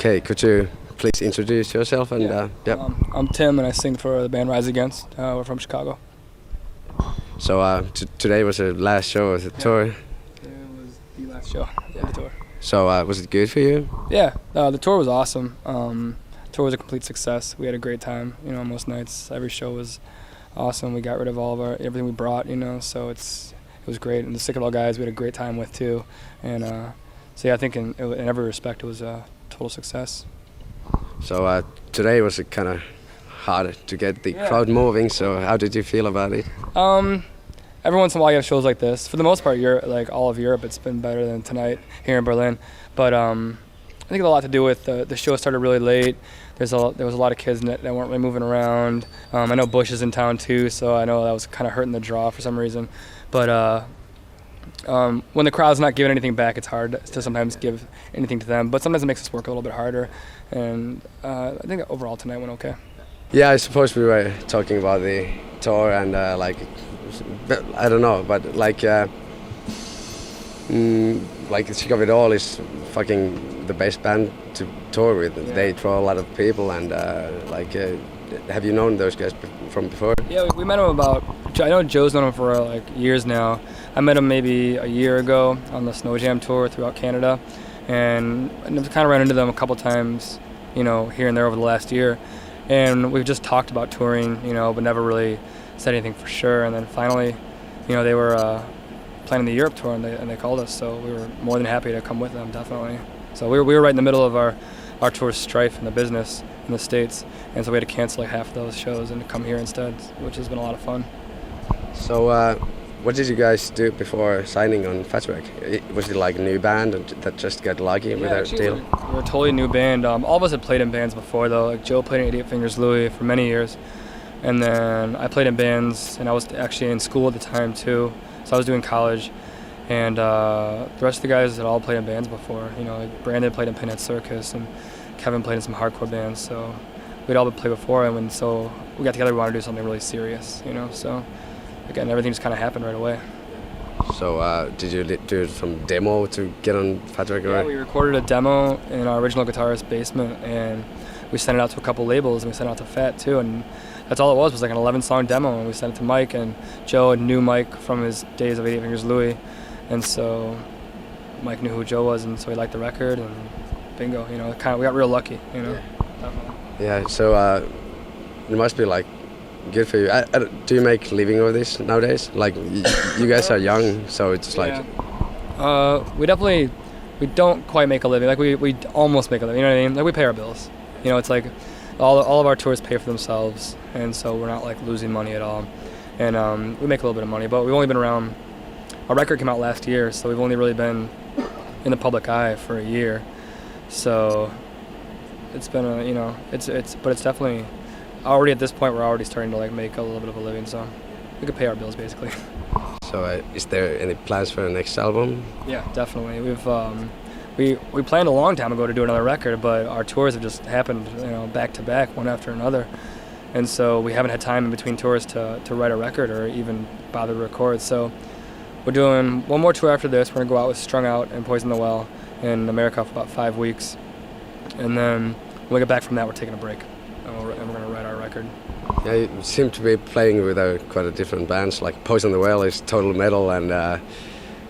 Okay, could you please introduce yourself? And yeah. I'm Tim, and I sing for the band Rise Against. We're from Chicago. So today was the last show of the tour. It was the last show of the tour. So was it good for you? Yeah, the tour was awesome. The tour was a complete success. We had a great time. Most nights, every show was awesome. We got rid of all of everything we brought. So it was great. And the Sick of All guys, we had a great time with too. And so yeah, I think in every respect, it was a total success. So today was kind of hard to get the crowd moving. So how did you feel about it? Every once in a while you have shows like this. For the most part, all of Europe, it's been better than tonight here in Berlin. But I think it had a lot to do with the show started really late. There was a lot of kids that weren't really moving around. I know Bush is in town too, so I know that was kind of hurting the draw for some reason. But when the crowd's not giving anything back, it's hard to sometimes give anything to them. But sometimes it makes us work a little bit harder. And I think overall tonight went okay. Yeah, I suppose we were talking about the tour and I don't know, but Sick of It All is fucking the best band to tour with. Yeah. They draw a lot of people and have you known those guys from before? Yeah, we met them I know Joe's known him for years now. I met him maybe a year ago on the Snow Jam tour throughout Canada, and I've kind of ran into them a couple times, here and there over the last year. And we've just talked about touring, but never really said anything for sure. And then finally, they were planning the Europe tour, and they called us, so we were more than happy to come with them, definitely. So we were right in the middle of our tour's strife in the business in the States, and so we had to cancel half of those shows and come here instead, which has been a lot of fun. So what did you guys do before signing on Fatback? Was it like a new band that just got lucky with their deal? We're a totally new band. All of us had played in bands before though. Like Joe played in Idiot Fingers Louie for many years, and then I played in bands, and I was actually in school at the time too. So I was doing college, and the rest of the guys had all played in bands before. Like Brandon played in Pinhead Circus, and Kevin played in some hardcore bands. So we'd all played before, and so we got together. We wanted to do something really serious, So again, everything just kind of happened right away. So did you do some demo to get on Fatback? Yeah, we recorded a demo in our original guitarist's basement, and we sent it out to a couple labels, and we sent it out to Fat too, and that's all it was like an 11-song demo, and we sent it to Mike, and Joe knew Mike from his days of Idiot Fingers Louie, and so Mike knew who Joe was, and so he liked the record, and bingo, we got real lucky, Yeah, so it must be good for you. Do you make a living of this nowadays? You guys are young, so it's we don't quite make a living. We almost make a living. You know what I mean? We pay our bills. It's like all of our tours pay for themselves, and so we're not losing money at all. And we make a little bit of money, but we've only been around. Our record came out last year, so we've only really been in the public eye for a year. So it's been but it's definitely. Already at this point, we're already starting to make a little bit of a living, so we could pay our bills basically. So, is there any plans for the next album? Yeah, definitely. We planned a long time ago to do another record, but our tours have just happened, back to back, one after another, and so we haven't had time in between tours to write a record or even bother to record. So, we're doing one more tour after this. We're gonna go out with Strung Out and Poison the Well in America for about 5 weeks, and then when we get back from that, we're taking a break. And we're going to write our record. Yeah, you seem to be playing with quite a different bands. Like Poison the Well is total metal, and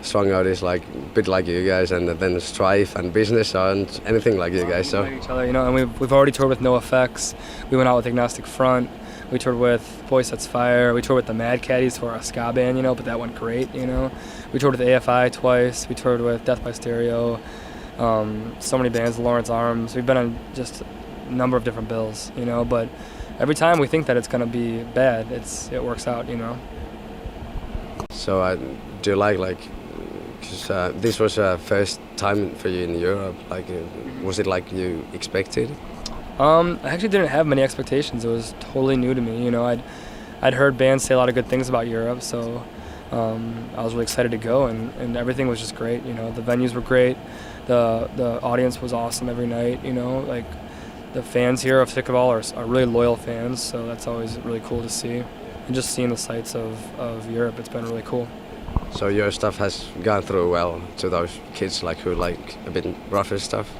Strung Out is a bit like you guys, and then Strife and Business aren't anything like you guys. So we like each other, and we've already toured with NoFX. We went out with Agnostic Front. We toured with Boy Sets Fire. We toured with the Mad Caddies for a ska band, but that went great. We toured with AFI twice. We toured with Death by Stereo. So many bands, Lawrence Arms. We've been on just number of different bills, but every time we think that it's going to be bad, it works out, So do you because this was first time for you in Europe, was it like you expected? I actually didn't have many expectations. It was totally new to me, I'd heard bands say a lot of good things about Europe, so I was really excited to go, and everything was just great, the venues were great, the audience was awesome every night, the fans here of Sick of All are really loyal fans, so that's always really cool to see. And just seeing the sights of Europe, it's been really cool. So your stuff has gone through well to those kids who like a bit rougher stuff?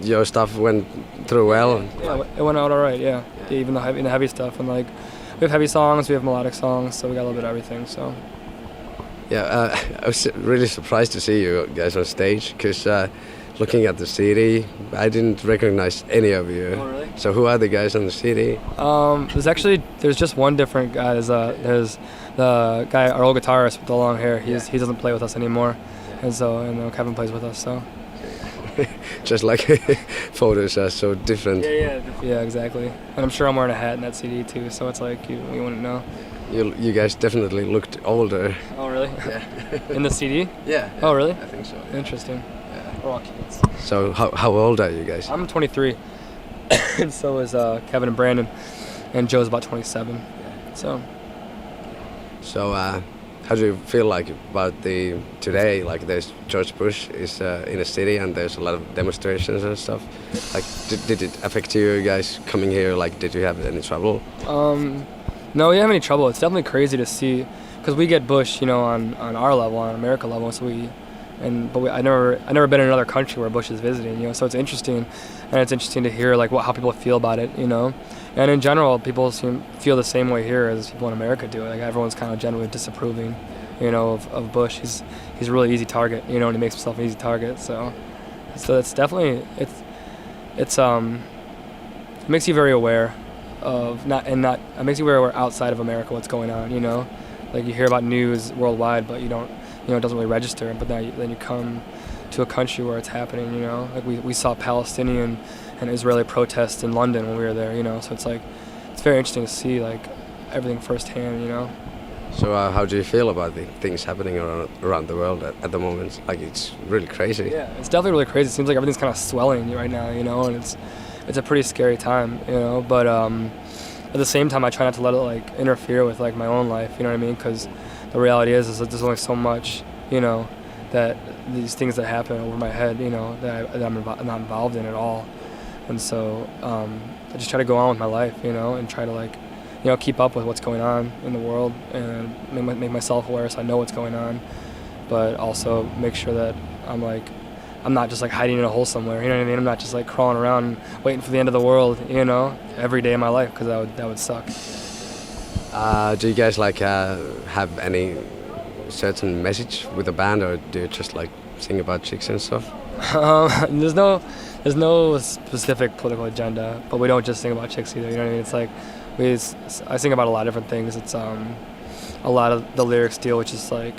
your stuff went through well. Yeah, it went out all right. Yeah, even the heavy stuff, and like we have heavy songs, we have melodic songs, so we got a little bit of everything. So Yeah, I was really surprised to see you guys on stage because looking at the CD, I didn't recognize any of you. Oh, really? So who are the guys on the CD? there's just one different guy. There's the guy, our old guitarist with the long hair. He doesn't play with us anymore, and Kevin plays with us. So Just like photos are so different. yeah, exactly. And I'm sure I'm wearing a hat in that CD too. So it's like you wouldn't know. You guys definitely looked older. Oh really? Yeah. In the CD? Yeah. Oh really? I think so. Interesting. Yeah. We're all kids. So how old are you guys? I'm 23, and so is Kevin and Brandon, and Joe's about 27. So how do you feel like about today? Like there's George Bush is in a city and there's a lot of demonstrations and stuff. Like did it affect you guys coming here? Like did you have any trouble? No, we didn't have any trouble. It's definitely crazy to see, because we get Bush, on our level, on America level. So I never been in another country where Bush is visiting. So it's interesting, and it's interesting to hear like how people feel about it. And in general, people feel the same way here as people in America do. Like everyone's kind of generally disapproving, of Bush. He's a really easy target, and he makes himself an easy target. So it's definitely it makes you very aware of it makes you very aware outside of America what's going on. Like you hear about news worldwide, but you don't, it doesn't really register. But then you come to a country where it's happening. Like we saw Palestinian and Israeli protests in London when we were there. So it's like it's very interesting to see like everything firsthand. So how do you feel about the things happening around the world at the moment? Like it's really crazy. Yeah, it's definitely really crazy. It seems like everything's kind of swelling right now. And it's a pretty scary time. But at the same time, I try not to let it like interfere with like my own life. You know what I mean? Because the reality is that there's only so much. That these things that happen over my head. That I'm not involved in at all. And so I just try to go on with my life, and try to like, keep up with what's going on in the world and make myself aware so I know what's going on, but also make sure that I'm not just like hiding in a hole somewhere. You know what I mean? I'm not just like crawling around waiting for the end of the world, every day of my life, because that would suck. Do you guys like have any certain message with the band, or do you just like sing about chicks and stuff? There's no specific political agenda, but we don't just sing about chicks either. You know what I mean? It's like I sing about a lot of different things. It's a lot of the lyrics deal with just like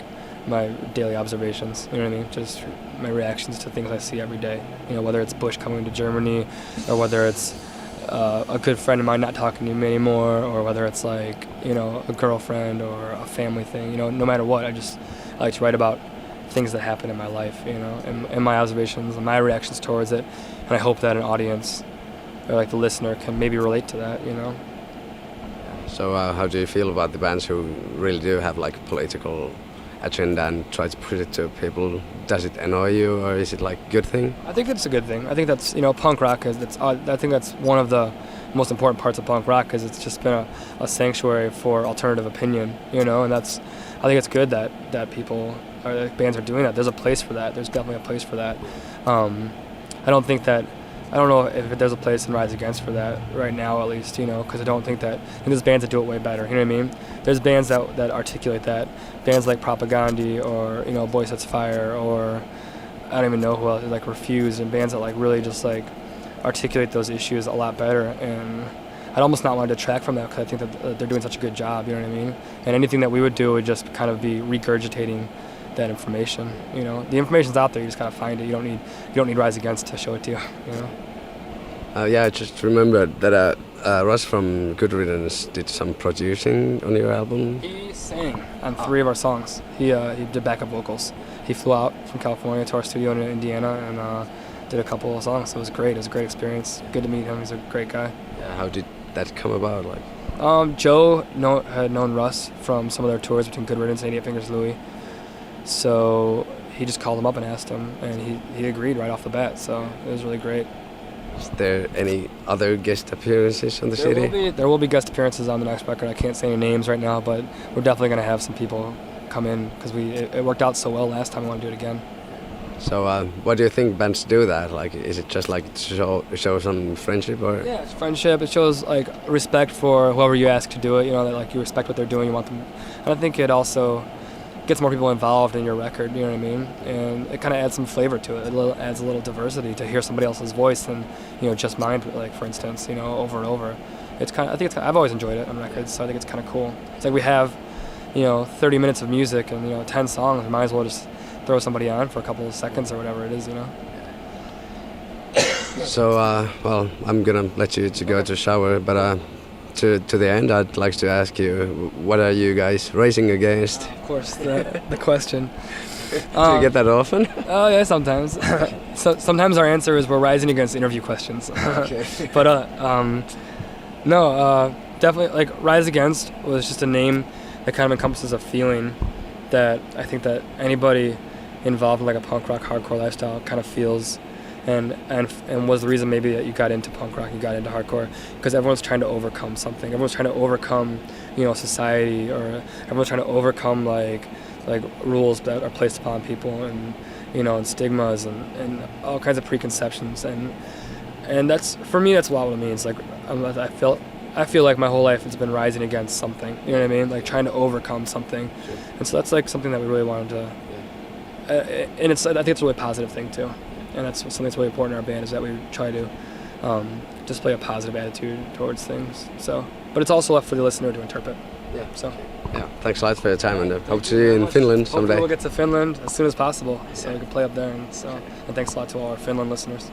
my daily observations. You know what I mean? Just my reactions to things I see every day. Whether it's Bush coming to Germany, or whether it's a good friend of mine not talking to me anymore, or whether it's like a girlfriend or a family thing. No matter what, I like to write about things that happen in my life, and my observations and my reactions towards it, and I hope that an audience or like the listener can maybe relate to that. So how do you feel about the bands who really do have like political agenda and try to put it to people? Does it annoy you, or is it like a good thing? I think it's a good thing. I think that's punk rock I think that's one of the most important parts of punk rock, because it's just been a sanctuary for alternative opinion, and I think it's good that people or that bands are doing that. There's a place for that. There's definitely a place for that. I don't know if there's a place in Rise Against for that right now, at least, because I think there's bands that do it way better. You know what I mean? There's bands that articulate that. Bands like Propagandhi, or Boy Sets Fire, or I don't even know who else, like Refuse, and bands that like really just like articulate those issues a lot better. And I'd almost not want to detract from that, because I think that they're doing such a good job. You know what I mean? And anything that we would do would just kind of be regurgitating that information. The information's out there. You just gotta find it. You don't need Rise Against to show it to you. Yeah, I just remembered that Russ from Good Riddance did some producing on your album. He sang on 3 of our songs. He did backup vocals. He flew out from California to our studio in Indiana and did a couple of songs. It was great. It was a great experience. Good to meet him. He's a great guy. Yeah, how did that come about? Like, Joe had known Russ from some of their tours between Good Riddance and 88 Fingers Louie. So he just called him up and asked him, and he agreed right off the bat. So it was really great. Is there any other guest appearances on the CD? There will be guest appearances on the next record. I can't say any names right now, but we're definitely going to have some people come in, because it worked out so well last time. I want to do it again. So what do you think bands do that? Like, is it just like to show some friendship or? Yeah, it's friendship. It shows like respect for whoever you ask to do it. You know, that like you respect what they're doing. You want them. And I think it also gets more people involved in your record. You know what I mean? And it kind of adds some flavor to it. Adds a little diversity to hear somebody else's voice than just mine. Like for instance, over and over. It's kind of. I think I've always enjoyed it on records, so I think it's kind of cool. It's like we have, 30 minutes of music and 10 songs. We might as well just throw somebody on for a couple of seconds or whatever it is. So well, I'm gonna let you to go to shower, but to the end, I'd like to ask you, what are you guys racing against? Of course, the question. Do you get that often? Oh yeah, sometimes. Sometimes our answer is we're rising against interview questions. Okay. But no, definitely like Rise Against was just a name that kind of encompasses a feeling that I think that anybody involved in like a punk rock hardcore lifestyle kind of feels, and was the reason maybe that you got into punk rock, you got into hardcore, because everyone's trying to overcome something. Everyone's trying to overcome society, or everyone's trying to overcome like rules that are placed upon people, and and stigmas and all kinds of preconceptions, and that's, for me, that's a lot what it means. Like I feel like my whole life it's been rising against something. You know what I mean? Like trying to overcome something. Sure. And so that's like something that we really wanted to. And I think it's a really positive thing too. And that's something that's really important in our band, is that we try to display a positive attitude towards things. So, but it's also left for the listener to interpret. Yeah. So. Yeah. Thanks a lot for your time, and hope to see you in Finland someday. Hopefully we'll get to Finland as soon as possible, so we can play up there. And thanks a lot to all our Finland listeners.